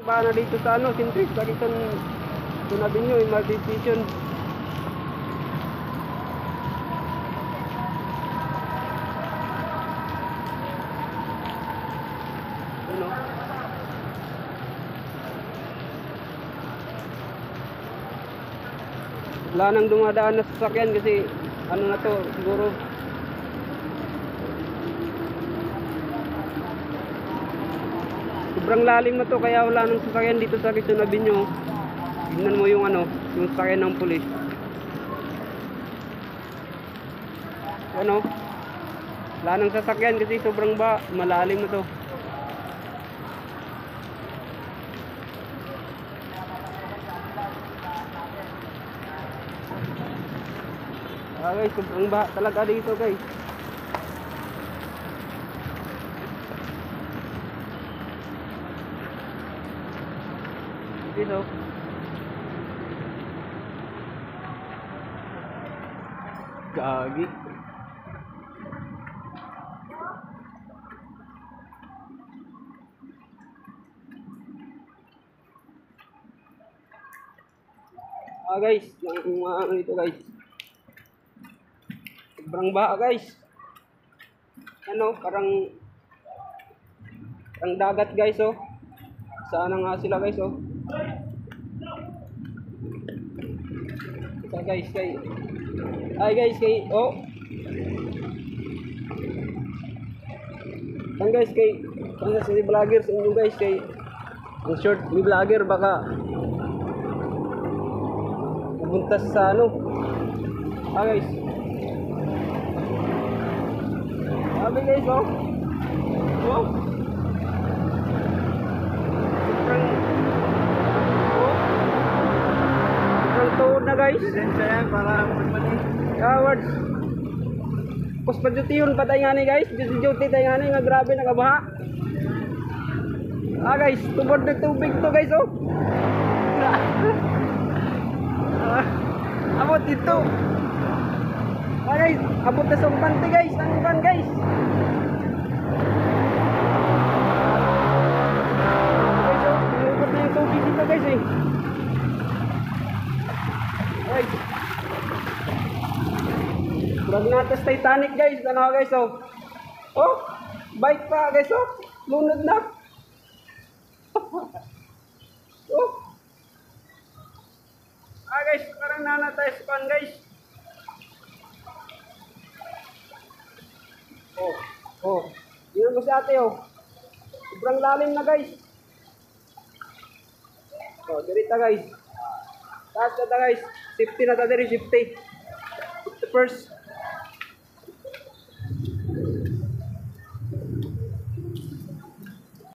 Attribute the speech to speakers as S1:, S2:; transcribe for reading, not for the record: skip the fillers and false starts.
S1: Iba na dito sa ano, Sintrix, lagi kang tunabi nyo, MRT station. Ano? Wala nang dumadaan na sasakyan kasi ano na to, siguro sobrang lalim na to, kaya wala nang sasakyan dito sa Quezon Avenue. Tignan mo yung ano, yung sasakyan ng pulis. Ano? Wala nang sasakyan kasi sobrang malalim na to. Guys, sobrang talaga dito guys. Dito. Gagi. Guys, ano ito guys. Sobrang baha guys. Ano, parang dagat guys oh. Saan nga sila guys oh. Ito guys kay. Ay guys kay oh. Kan guys kay si vlogger sa inyo guys kay ang short ni vlogger baka pumunta sa ano. Guys. Sabi guys oh. Oh. Tuod na guys. Yan para Cowards. Kus pa duty yun patay nga ni guys. Duty tayo nga ni nga grabe nakabaha. Guys, tubod na tubig to guys oh. Abot dito. Guys, abot na sumpante guys. Ano ban guys? Guys oh, tinubod na yung tubig dito guys eh. Guys, Magnatas Titanic guys, ano guys oh. Oh, bike pa guys oh. Lunod na. Oh. Guys, parang nanatay sa guys. Oh. Yun mo si ate oh. Sobrang lalim na guys. Oh, dirita guys. Taas na ta guys. Safety na ta diri, safety. First